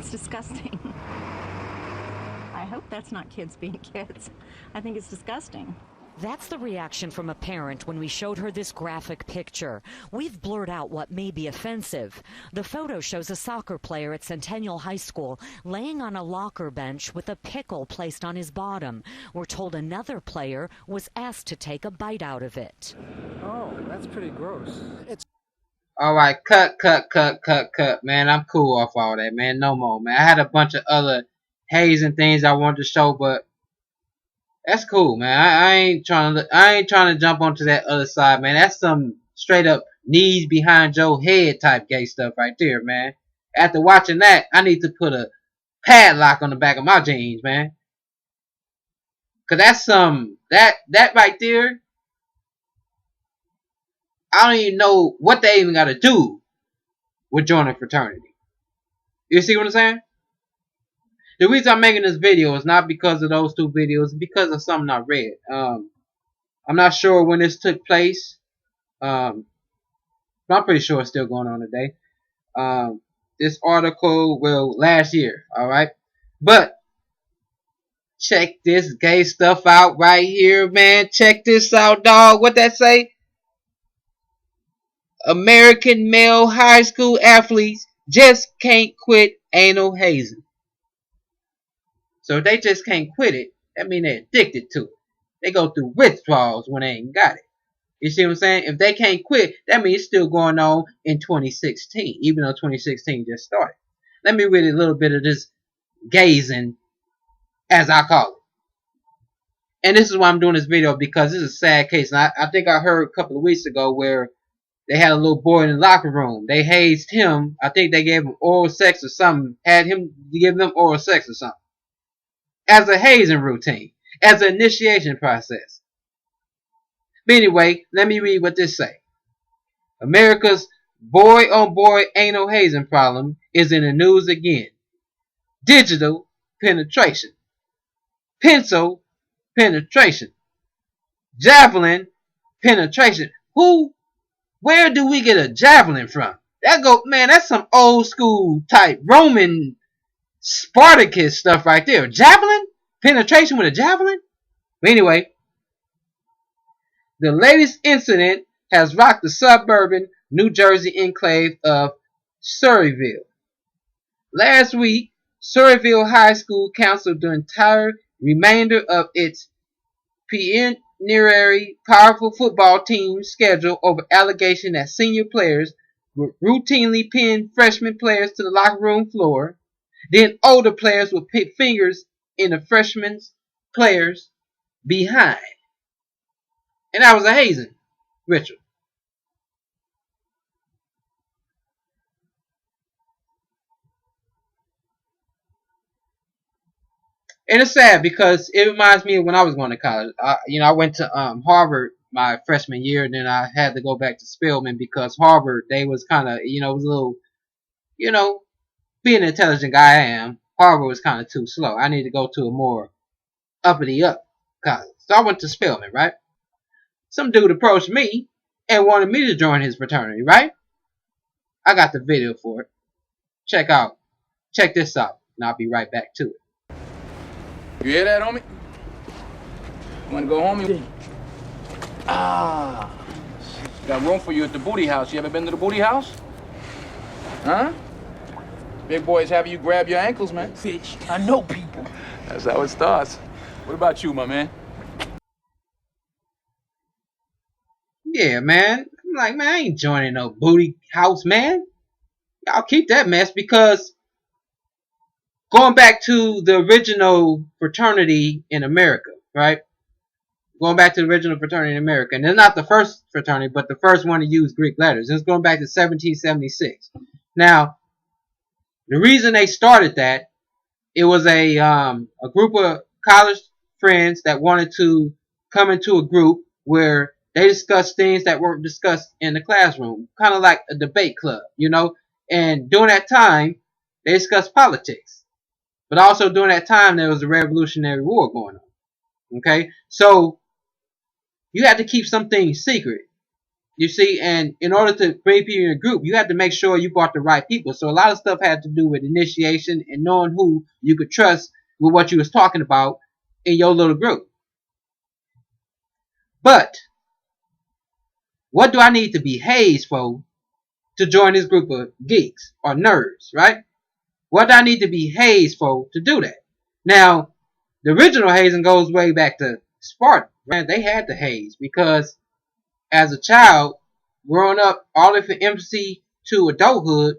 It's disgusting. I hope that's not kids being kids. I think it's disgusting. That's the reaction from a parent when we showed her this graphic picture. We've blurred out what may be offensive. The photo shows a soccer player at Centennial High School laying on a locker bench with a pickle placed on his bottom. We're told another player was asked to take a bite out of it. Oh, that's pretty gross. Alright, cut, man. I'm cool off all that, man. No more, man. I had a bunch of other hazing things I wanted to show, but that's cool, man. I ain't trying to jump onto that other side, man. That's some straight up knees behind your head type gay stuff right there, man. After watching that, I need to put a padlock on the back of my jeans, man. Cause that's that right there. I don't even know what they even gotta do with joining a fraternity. You see what I'm saying? The reason I'm making this video is not because of those two videos, it's because of something I read. I'm not sure when this took place. But I'm pretty sure it's still going on today. This article, well, last year, alright? But check this gay stuff out right here, man. Check this out, dog. What that say? American male high school athletes just can't quit anal hazing. So if they just can't quit it, that means they're addicted to it. They go through withdrawals when they ain't got it. You see what I'm saying? If they can't quit, that means it's still going on in 2016, even though 2016 just started. Let me read a little bit of this gazing, as I call it. And this is why I'm doing this video, because this is a sad case. And I think I heard a couple of weeks ago where they had a little boy in the locker room. They hazed him. I think they gave him oral sex or something. Had him give them oral sex or something. As a hazing routine. As an initiation process. But anyway, let me read what this say. America's boy-on-boy anal hazing problem is in the news again. Digital penetration. Pencil penetration. Javelin penetration. Where do we get a javelin from? Man, that's some old school type Roman Spartacus stuff right there. Javelin? Penetration with a javelin? But anyway, the latest incident has rocked the suburban New Jersey enclave of Surreyville. Last week, Surreyville High School canceled the entire remainder of its perennially powerful football team schedule over allegation that senior players would routinely pin freshman players to the locker room floor. Then older players would put fingers in the freshman players' behind. And that was a hazing ritual. And it's sad because it reminds me of when I was going to college. I went to Harvard my freshman year, and then I had to go back to Spelman because Harvard, they was kind of, it was a little, being an intelligent guy I am, Harvard was kind of too slow. I need to go to a more uppity-up college. So I went to Spelman, right? Some dude approached me and wanted me to join his fraternity, right? I got the video for it. Check this out, and I'll be right back to it. You hear that, homie? You wanna go home? Got room for you at the booty house. You ever been to the booty house? Huh? Big boys having you grab your ankles, man. Bitch, I know people. That's how it starts. What about you, my man? Yeah, man. I'm like, man, I ain't joining no booty house, man. Y'all keep that mess, because going back to the original fraternity in America, right? Going back to the original fraternity in America. And it's not the first fraternity, but the first one to use Greek letters. It's going back to 1776. Now, the reason they started that, it was a group of college friends that wanted to come into a group where they discussed things that weren't discussed in the classroom. Kind of like a debate club, And during that time, they discussed politics. But also during that time, there was a Revolutionary War going on. Okay? So, you had to keep some things secret. You see, and in order to bring people in a group, you had to make sure you brought the right people. So a lot of stuff had to do with initiation and knowing who you could trust with what you was talking about in your little group. But what do I need to be hazed for to join this group of geeks or nerds, right? What do I need to be hazed for to do that? Now, the original hazing goes way back to Sparta. Right? They had to haze because as a child, growing up all the way from infancy to adulthood,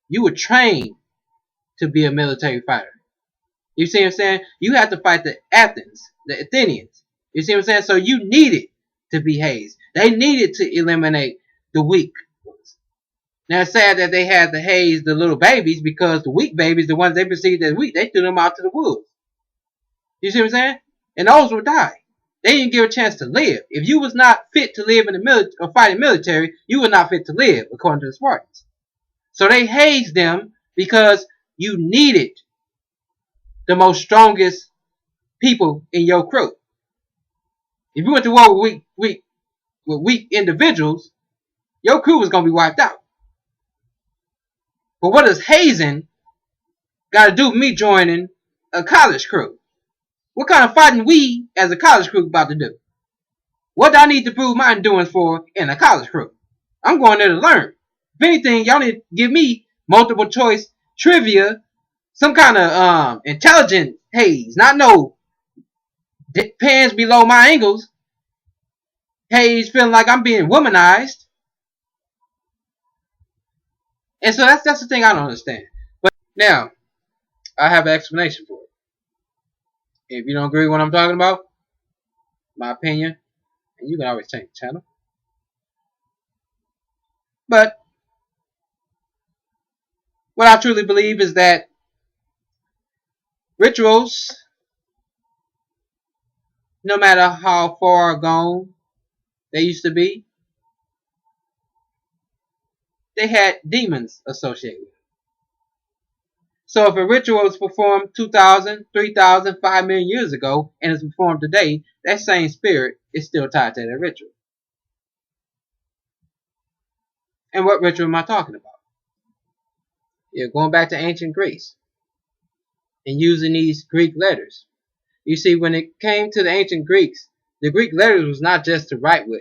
you were trained to be a military fighter. You see what I'm saying? You had to fight the Athenians. You see what I'm saying? So you needed to be hazed. They needed to eliminate the weak ones. Now it's sad that they had to haze the little babies because the weak babies, the ones they perceived as weak, they threw them out to the wolves. You see what I'm saying? And those would die. They didn't give a chance to live. If you was not fit to live in the military or fight in the military, you were not fit to live, according to the Spartans. So they hazed them because you needed the most strongest people in your crew. If you went to war with weak individuals, your crew was gonna be wiped out. But what does hazing got to do with me joining a college crew? What kind of fighting we as a college crew about to do? What do I need to prove my endurance for in a college crew? I'm going there to learn. If anything, y'all need to give me multiple choice trivia, some kind of intelligent haze, not no pants below my ankles. Haze feeling like I'm being womanized. And so that's the thing I don't understand. But now, I have an explanation for it. If you don't agree with what I'm talking about, my opinion, and you can always change the channel. But what I truly believe is that rituals, no matter how far gone they used to be, they had demons associated with it. So if a ritual was performed 2,000, 3,000, 5 million years ago and is performed today, that same spirit is still tied to that ritual. And what ritual am I talking about? Yeah, going back to ancient Greece and using these Greek letters. You see, when it came to the ancient Greeks, the Greek letters was not just to write with.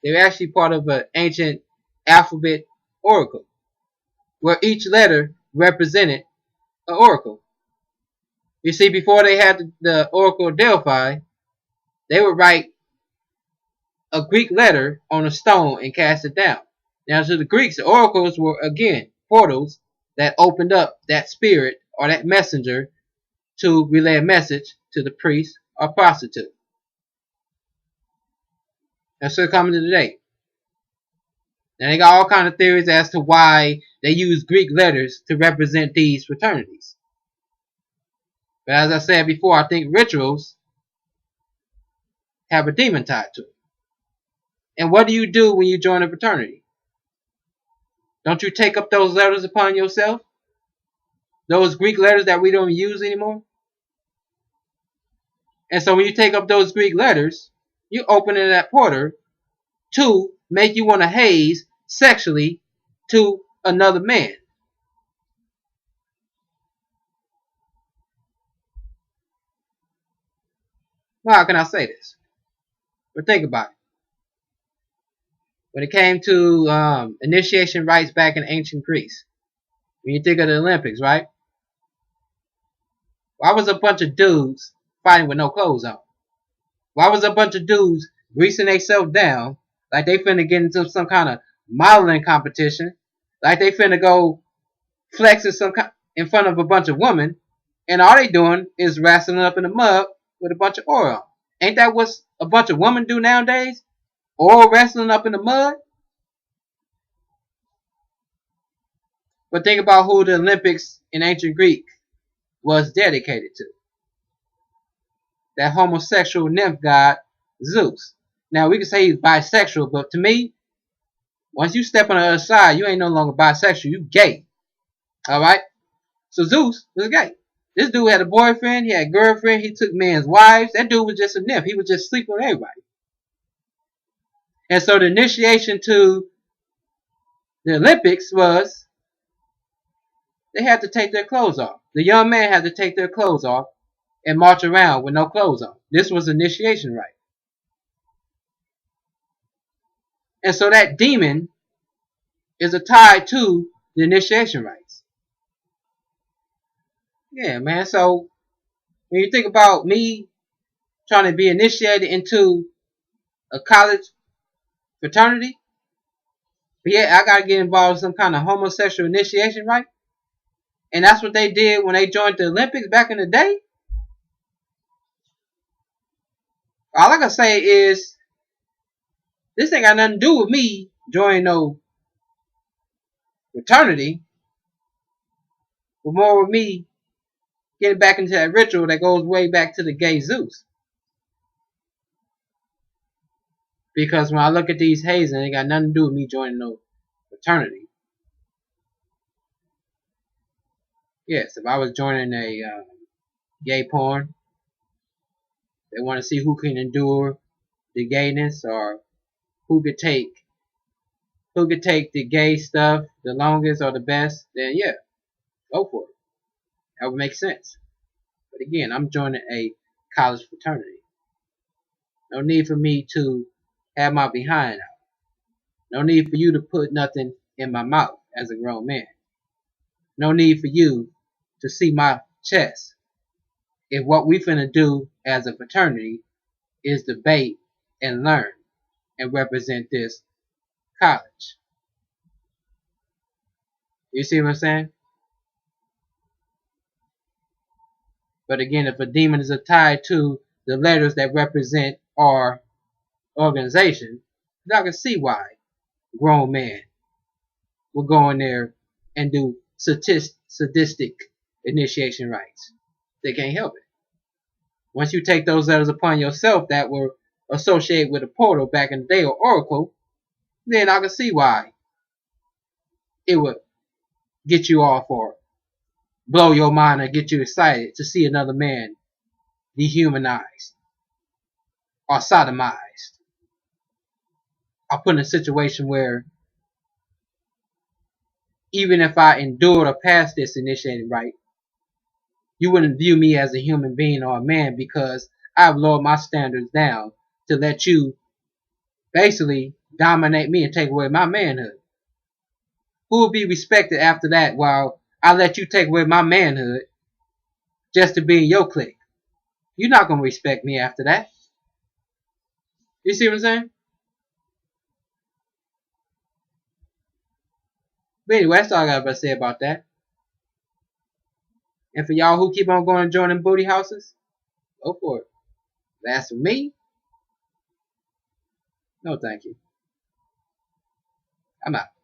They were actually part of an ancient alphabet oracle, where each letter represented an oracle. You see, before they had the Oracle of Delphi, they would write a Greek letter on a stone and cast it down. Now, to the Greeks, the oracles were, again, portals that opened up that spirit or that messenger to relay a message to the priest or prostitute. That's still coming to today. Now, they got all kinds of theories as to why they use Greek letters to represent these fraternities. But as I said before, I think rituals have a demon tied to it. And what do you do when you join a fraternity? Don't you take up those letters upon yourself? Those Greek letters that we don't use anymore? And so when you take up those Greek letters, you open that portal to make you want to haze sexually to another man. Well, how can I say this? But think about it. When it came to initiation rites back in ancient Greece, when you think of the Olympics, right? Why was a bunch of dudes fighting with no clothes on? Why was a bunch of dudes greasing themselves down like they finna get into some kind of modeling competition, like they finna go flexing in front of a bunch of women, and all they doing is wrestling up in the mud with a bunch of oil on? Ain't that what a bunch of women do nowadays? Oil wrestling up in the mud? But think about who the Olympics in ancient Greek was dedicated to. That homosexual nymph god, Zeus. Now, we can say he's bisexual, but to me, once you step on the other side, you ain't no longer bisexual, you gay. Alright? So Zeus was gay. This dude had a boyfriend, he had a girlfriend, he took men's wives. That dude was just a nymph. He was just sleeping with everybody. And so the initiation to the Olympics was they had to take their clothes off. The young man had to take their clothes off and march around with no clothes on. This was initiation rite. And so that demon is tied to the initiation rites. Yeah, man. So when you think about me trying to be initiated into a college fraternity, yeah, I gotta get involved in some kind of homosexual initiation rite. And that's what they did when they joined the Olympics back in the day. All I can say is this ain't got nothing to do with me joining no fraternity, but more with me getting back into that ritual that goes way back to the gay Zeus. Because when I look at these hazing, it got nothing to do with me joining no fraternity. Yes, if I was joining a gay porn, they want to see who can endure the gayness or who could take the gay stuff the longest or the best, then yeah, go for it. That would make sense. But again, I'm joining a college fraternity. No need for me to have my behind out. No need for you to put nothing in my mouth as a grown man. No need for you to see my chest. If what we finna do as a fraternity is debate and learn and represent this college. You see what I'm saying? But again, if a demon is tied to the letters that represent our organization, I can see why grown men will go in there and do sadistic initiation rites. They can't help it. Once you take those letters upon yourself that were associated with a portal back in the day or oracle, then I can see why it would get you off or blow your mind or get you excited to see another man dehumanized or sodomized or put in a situation where even if I endured or passed this initiated rite, you wouldn't view me as a human being or a man because I've lowered my standards down to let you basically dominate me and take away my manhood. Who will be respected after that while I let you take away my manhood just to be in your clique? You're not going to respect me after that. You see what I'm saying? But anyway, that's all I got to say about that. And for y'all who keep on going and joining booty houses, go for it. But as for me, no thank you. I'm out.